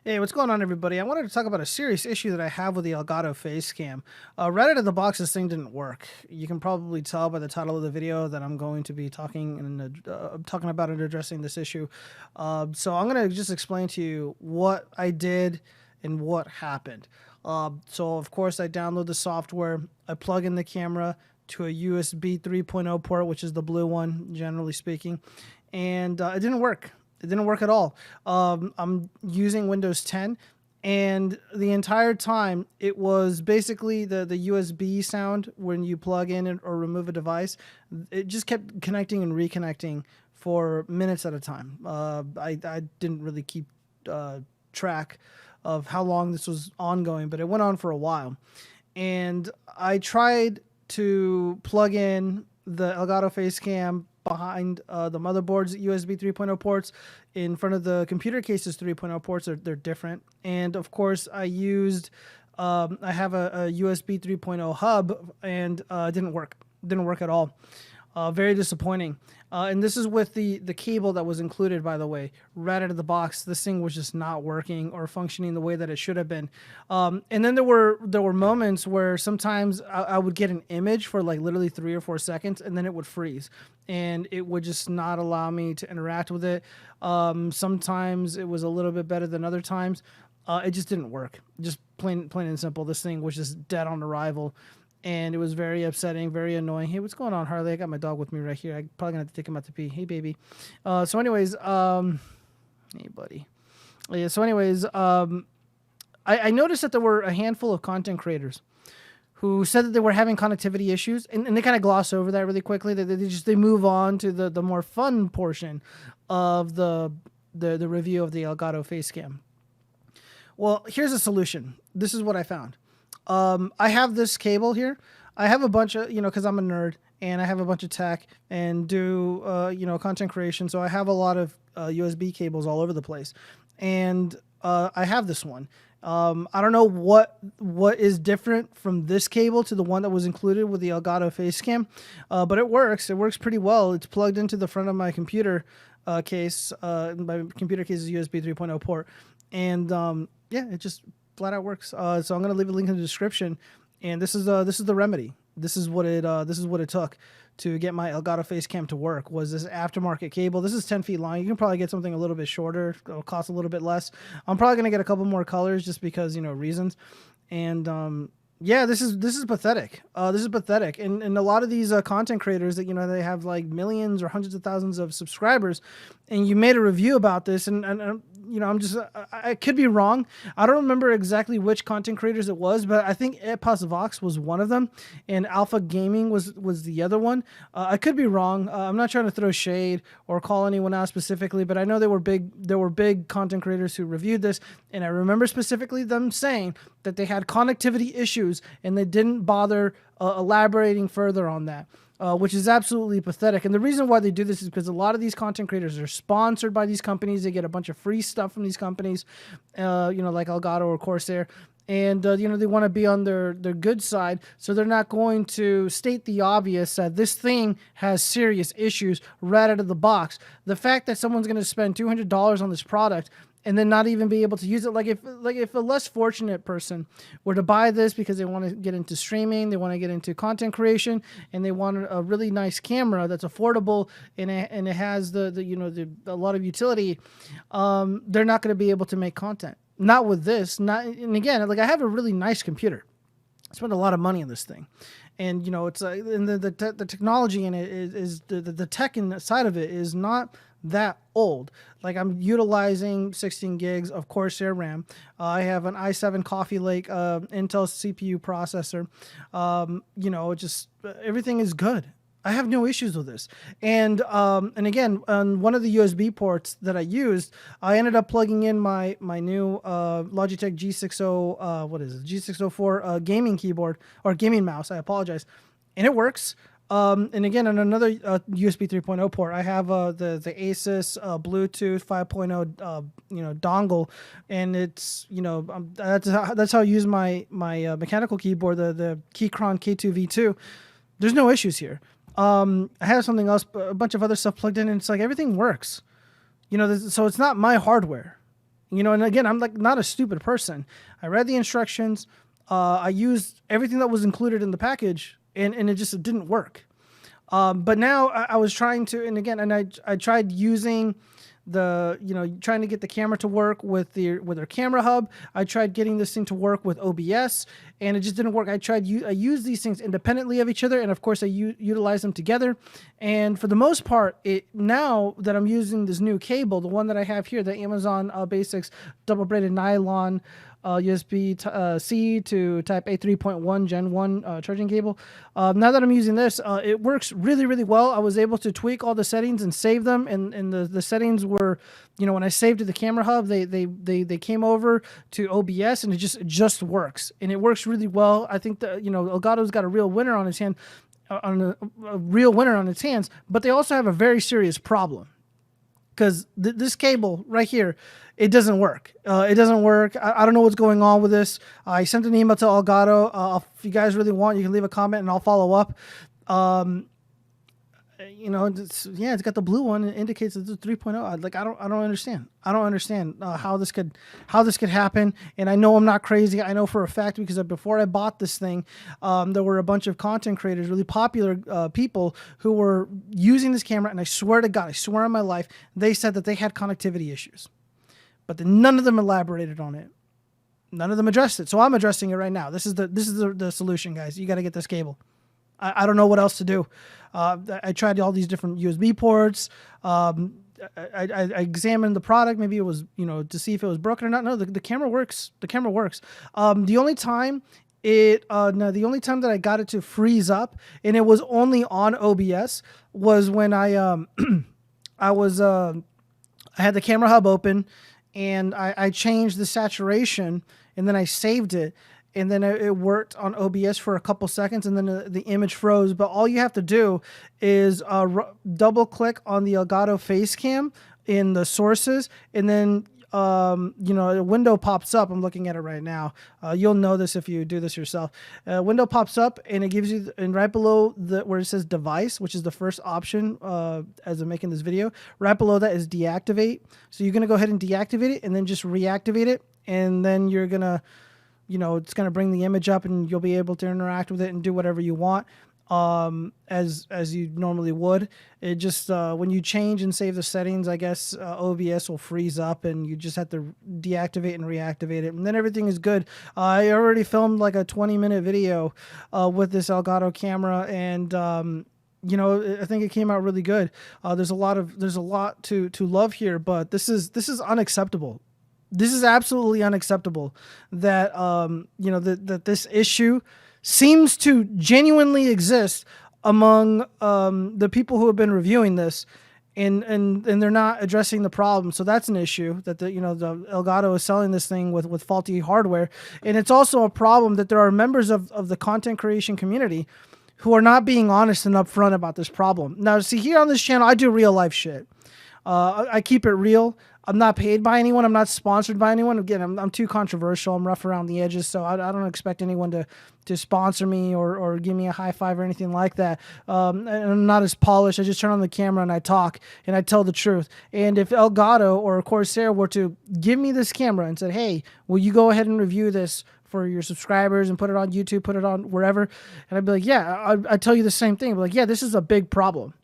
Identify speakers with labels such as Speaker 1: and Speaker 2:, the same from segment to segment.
Speaker 1: Hey, what's going on, everybody? I wanted to talk about a serious issue that I have with the Elgato Facecam. Right out of the box, this thing didn't work. You can probably tell by the title of the video that I'm going to be talking about and addressing this issue. So I'm going to just explain to you what I did and what happened. So of course, I download the software. I plug in the camera to a USB 3.0 port, which is the blue one, generally speaking, and it didn't work. It didn't work at all. I'm using Windows 10, and the entire time it was basically the USB sound when you plug in or remove a device. It just kept connecting and reconnecting for minutes at a time. I didn't really keep track of how long this was ongoing, but it went on for a while. And I tried to plug in the Elgato Facecam behind the motherboard's USB 3.0 ports. In front of the computer case's 3.0 ports, they're different. And of course, I have a USB 3.0 hub, and it didn't work. Didn't work at all. Very disappointing. And this is with the cable that was included, by the way. Right out of the box, this thing was just not working or functioning the way that it should have been. And then there were moments where sometimes I would get an image for like literally 3 or 4 seconds, and then it would freeze, and it would just not allow me to interact with it. Sometimes it was a little bit better than other times. It just didn't work. Just plain and simple. This thing was just dead on arrival. And it was very upsetting, very annoying. Hey, what's going on, Harley? I got my dog with me right here. I'm probably going to have to take him out to pee. Hey, baby. So anyways, hey, buddy. Yeah, so anyways, I noticed that there were a handful of content creators who said that they were having connectivity issues, and they kind of gloss over that really quickly. They move on to the more fun portion of the review of the Elgato Facecam. Well, here's a solution. This is what I found. I have this cable here. I have a bunch of, because I'm a nerd and I have a bunch of tech and do, content creation. So I have a lot of USB cables all over the place. And I have this one. I don't know what is different from this cable to the one that was included with the Elgato Facecam, but it works. It works pretty well. It's plugged into the front of my computer case. My computer case is USB 3.0 port. And yeah, it just flat out works. So I'm gonna leave a link in the description, and this is the remedy. This is what it took to get my Elgato Facecam to work. Was this aftermarket cable? This is 10 feet long. You can probably get something a little bit shorter. It'll cost a little bit less. I'm probably gonna get a couple more colors just because reasons. And yeah, this is pathetic. This is pathetic. And a lot of these content creators that they have like millions or hundreds of thousands of subscribers, and you made a review about this, and I could be wrong. I don't remember exactly which content creators it was, but I think Epos Vox was one of them, and Alpha Gaming was the other one. I could be wrong. I'm not trying to throw shade or call anyone out specifically, but I know there were big content creators who reviewed this, and I remember specifically them saying that they had connectivity issues, and they didn't bother elaborating further on that. Which is absolutely pathetic. And the reason why they do this is because a lot of these content creators are sponsored by these companies. They get a bunch of free stuff from these companies, like Elgato or Corsair. And, they want to be on their good side. So they're not going to state the obvious that this thing has serious issues right out of the box. The fact that someone's going to spend $200 on this product and then not even be able to use it. Like if a less fortunate person were to buy this because they want to get into streaming, they want to get into content creation, and they want a really nice camera that's affordable and it has a lot of utility, they're not going to be able to make content. Not with this. And again, like I have a really nice computer. I spent a lot of money on this thing, and it's and the technology in it is the tech inside of it is not that old. Like I'm utilizing 16 gigs of Corsair RAM. I have an i7 Coffee Lake Intel CPU processor. Just everything is good. I have no issues with this. And again, on one of the USB ports that I used, I ended up plugging in my new Logitech G60 G604 gaming keyboard or gaming mouse. I apologize, and it works. And again, on another USB 3.0 port, I have the Asus Bluetooth 5.0 dongle, and it's that's how I use my mechanical keyboard, the Keychron K2V2. There's no issues here. I have something else, a bunch of other stuff plugged in, and it's like everything works. So it's not my hardware. You know, and again, I'm like not a stupid person. I read the instructions. I used everything that was included in the package, and it just didn't work. But now I was trying to, and again, and I tried using trying to get the camera to work with their camera hub. I tried getting this thing to work with OBS, and it just didn't work. I used these things independently of each other, and of course I utilize them together. And for the most part, now that I'm using this new cable, the one that I have here, the Amazon Basics double braided nylon USB-C to Type A 3.1 Gen 1 charging cable. Now that I'm using this, it works really, really well. I was able to tweak all the settings and save them, and the settings were, when I saved to the camera hub, they came over to OBS, and it just works, and it works really well. I think that Elgato's got a real winner on his hand, a real winner on its hands, but they also have a very serious problem. Because this cable right here, it doesn't work. It doesn't work. I don't know what's going on with this. I sent an email to Elgato. If you guys really want, you can leave a comment and I'll follow up. It's got the blue one. It indicates it's 3.0. I don't understand. I don't understand how this could happen. And I know I'm not crazy. I know for a fact, because before I bought this thing, there were a bunch of content creators, really popular people who were using this camera. And I swear to God, I swear on my life, they said that they had connectivity issues, but then none of them elaborated on it. None of them addressed it. So I'm addressing it right now. This is the solution, guys. You got to get this cable. I don't know what else to do. I tried all these different USB ports. I examined the product. Maybe it was, to see if it was broken or not. No, the camera works. The camera works. The only time that I got it to freeze up, and it was only on OBS, was when I had the camera hub open, and I changed the saturation, and then I saved it. And then it worked on OBS for a couple seconds, and then the image froze. But all you have to do is double click on the Elgato Facecam in the sources, and then a window pops up. I'm looking at it right now. You'll know this if you do this yourself. A window pops up, and it gives you, and right below where it says device, which is the first option as I'm making this video, right below that is deactivate. So you're gonna go ahead and deactivate it, and then just reactivate it, and then you're gonna, it's going to bring the image up, and you'll be able to interact with it and do whatever you want as you normally would. It just, when you change and save the settings, I guess OBS will freeze up, and you just have to deactivate and reactivate it, and then everything is good. I already filmed like a 20-minute video with this Elgato camera, and I think it came out really good. There's a lot to love here, but this is unacceptable. This is absolutely unacceptable that that this issue seems to genuinely exist among the people who have been reviewing this, and they're not addressing the problem. So that's an issue, that the Elgato is selling this thing with faulty hardware, and it's also a problem that there are members of the content creation community who are not being honest and upfront about this problem. Now, see, here on this channel, I do real life shit. I keep it real. I'm not paid by anyone. I'm not sponsored by anyone. Again, I'm too controversial. I'm rough around the edges, so I don't expect anyone to sponsor me or give me a high five or anything like that. And I'm not as polished. I just turn on the camera and I talk and I tell the truth. And if Elgato or Corsair were to give me this camera and said, hey, will you go ahead and review this for your subscribers and put it on YouTube, put it on wherever, and I'd be like, yeah, I'd tell you the same thing. I'd be like, yeah, this is a big problem.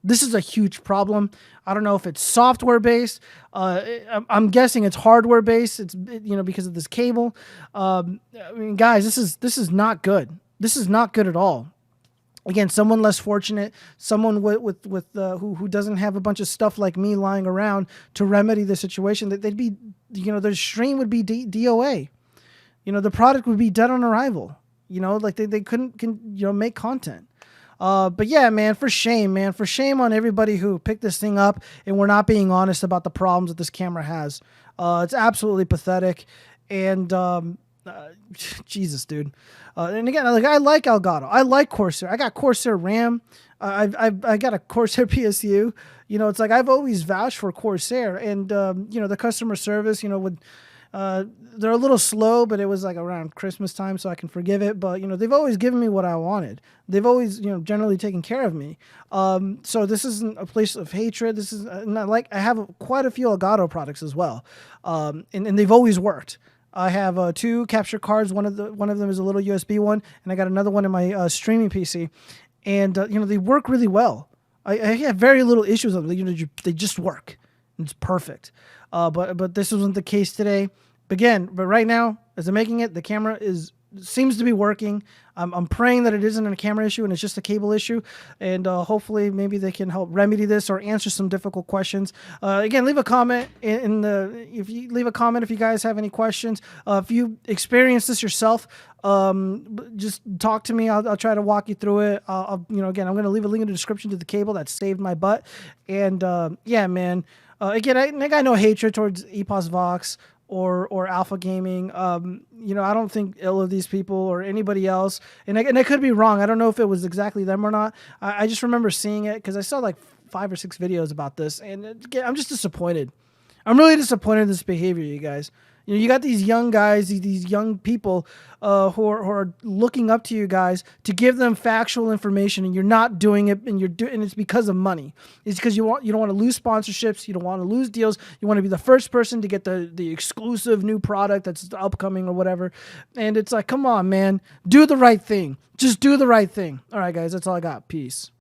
Speaker 1: This is a huge problem. I don't know if it's software based. I'm guessing it's hardware based. It's because of this cable. I mean, guys, this is not good. This is not good at all. Again, someone less fortunate, someone with who doesn't have a bunch of stuff like me lying around to remedy the situation, that they'd be, their stream would be DOA. The product would be dead on arrival. Like they couldn't make content. But yeah, man, for shame on everybody who picked this thing up and we're not being honest about the problems that this camera has. It's absolutely pathetic. And, Jesus, dude. And again, I like Elgato. I like Corsair. I got Corsair RAM. I got a Corsair PSU. It's like I've always vouched for Corsair, and the customer service, They're a little slow, but it was like around Christmas time, so I can forgive it. But they've always given me what I wanted. They've always generally taken care of me. So this isn't a place of hatred. This is not like I have quite a few Elgato products as well, and they've always worked. I have 2 capture cards. One of them is a little USB one, and I got another one in my streaming PC, and they work really well. I have very little issues with them. They just work. It's perfect. But this wasn't the case today. But right now, as I'm making it, the camera seems to be working. I'm praying that it isn't a camera issue and it's just a cable issue, and hopefully maybe they can help remedy this or answer some difficult questions. Again, leave a comment if you guys have any questions. If you experience this yourself, just talk to me. I'll try to walk you through it. Again, I'm going to leave a link in the description to the cable that saved my butt. And yeah, man. Again, I got no hatred towards EPOS Vox or Alpha Gaming. I don't think ill of these people or anybody else. And I could be wrong. I don't know if it was exactly them or not. I just remember seeing it because I saw like 5 or 6 videos about this. And again, I'm just disappointed. I'm really disappointed in this behavior, you guys. You got these young guys, these young people who are looking up to you guys to give them factual information, and you're not doing it, and it's because of money. It's because you don't want to lose sponsorships, you don't want to lose deals, you want to be the first person to get the exclusive new product that's upcoming or whatever. And it's like, come on, man, do the right thing. Just do the right thing. All right, guys, that's all I got. Peace.